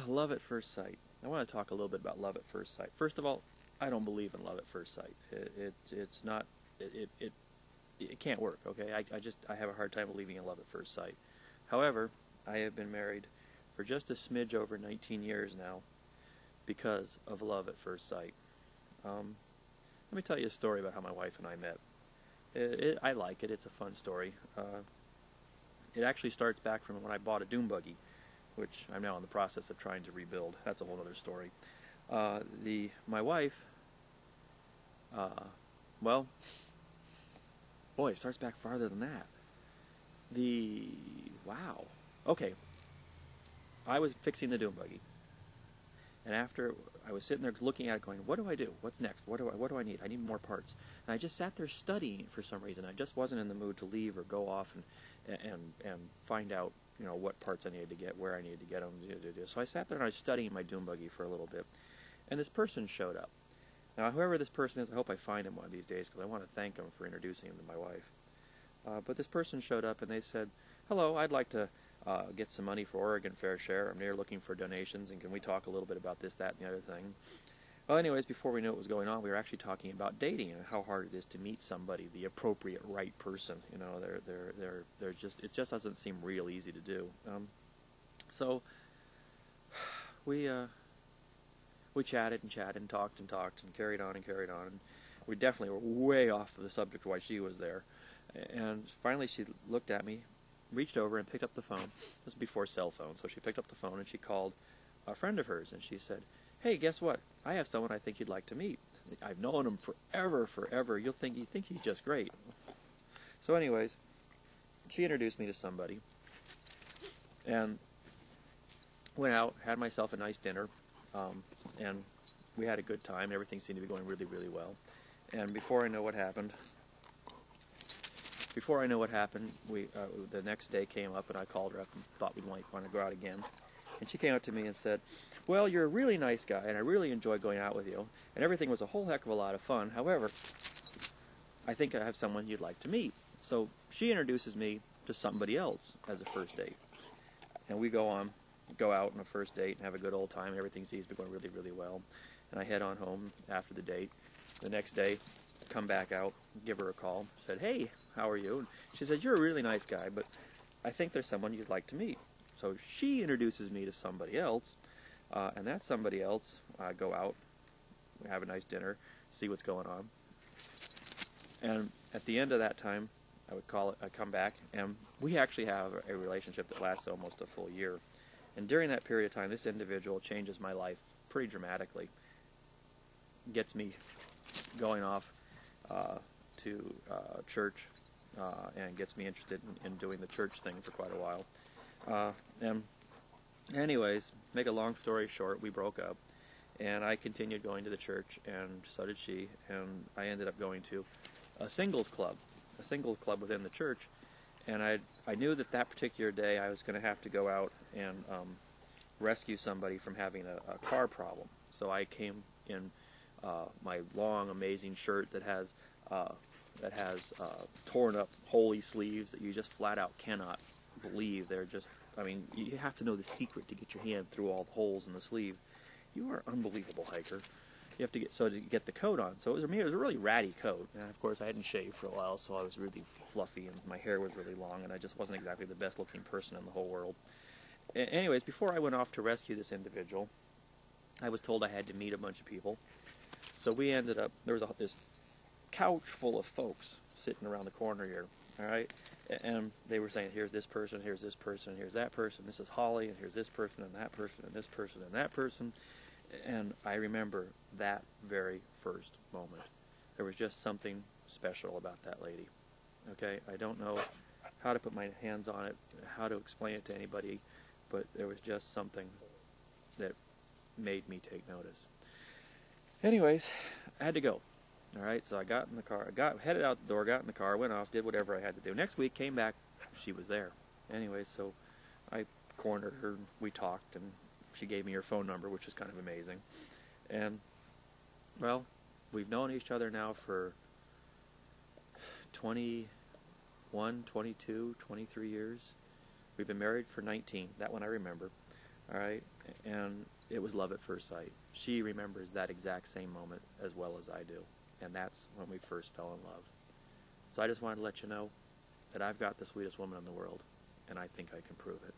Love at first sight. I want to talk a little bit about love at first sight. First of all, I don't believe in love at first sight. It's not. It can't work. Okay, I have a hard time believing in love at first sight. However, I have been married for just a smidge over 19 years now because of love at first sight. Let me tell you a story about how my wife and I met. I like it. It's a fun story. It actually starts back from when I bought a dune buggy, which I'm now in the process of trying to rebuild. That's a whole other story. My wife, well, boy, it starts back farther than that. Wow. Okay. I was fixing the dune buggy, and after I was sitting there looking at it going, what do I do? What's next? What do I need? I need more parts. And I just sat there studying for some reason. I just wasn't in the mood to leave or go off and find out, you know, what parts I needed to get, where I needed to get them. So I sat there and I was studying my dune buggy for a little bit, and this person showed up. Now, whoever this person is, I hope I find him one of these days because I want to thank him for introducing him to my wife. But this person showed up and they said, hello, I'd like to get some money for Oregon Fair Share. I'm there looking for donations, and can we talk a little bit about this, that, and the other thing? Well, anyways, before we knew what was going on, we were actually talking about dating and how hard it is to meet somebody, the appropriate right person. You know, they're just, it just doesn't seem real easy to do. So we chatted and talked and carried on. And we definitely were way off of the subject why she was there. And finally she looked at me, reached over and picked up the phone. This was before cell phone, so she picked up the phone and she called a friend of hers and she said, hey, guess what? I have someone I think you'd like to meet. I've known him forever. You think he's just great. So anyways, she introduced me to somebody and went out, had myself a nice dinner, and we had a good time. Everything seemed to be going really, really well. And before I know what happened, the next day came up and I called her up and thought we might want to go out again. And she came up to me and said, well, you're a really nice guy and I really enjoy going out with you. And everything was a whole heck of a lot of fun. However, I think I have someone you'd like to meet. So she introduces me to somebody else as a first date. And we go out on a first date and have a good old time. Everything seems to be going really, really well. And I head on home after the date. The next day, come back out, give her a call, said, hey, how are you? And she said, you're a really nice guy, but I think there's someone you'd like to meet. So she introduces me to somebody else, and that somebody else, go out, we have a nice dinner, see what's going on. And at the end of that time, I come back, and we actually have a relationship that lasts almost a full year. And during that period of time, this individual changes my life pretty dramatically. Gets me going off to church and gets me interested in doing the church thing for quite a while. And anyways, make a long story short, we broke up. And I continued going to the church, and so did she. And I ended up going to a singles club within the church. And I knew that particular day I was going to have to go out and rescue somebody from having a car problem. So I came in my long, amazing shirt that has torn up, holy sleeves that you just flat out cannot believe. They're just, I mean, you have to know the secret to get your hand through all the holes in the sleeve. You are an unbelievable hiker. You have to get the coat on. So it was a really ratty coat. And of course I hadn't shaved for a while, so I was really fluffy and my hair was really long, and I just wasn't exactly the best looking person in the whole world. Anyways, before I went off to rescue this individual, I was told I had to meet a bunch of people. So we ended up, there was this couch full of folks sitting around the corner here, all right? And they were saying, here's this person, here's this person, here's that person, this is Holly, and here's this person, and that person, and this person, and that person. And I remember that very first moment. There was just something special about that lady. Okay, I don't know how to put my hands on it, how to explain it to anybody, but there was just something that made me take notice. Anyways, I had to go. All right, so I got in the car, headed out the door, got in the car, went off, did whatever I had to do. Next week, came back, she was there. Anyways, so I cornered her, we talked, and she gave me her phone number, which is kind of amazing. And, well, we've known each other now for 21, 22, 23 years. We've been married for 19. That one I remember. All right, and it was love at first sight. She remembers that exact same moment as well as I do, and that's when we first fell in love. So I just wanted to let you know that I've got the sweetest woman in the world, and I think I can prove it.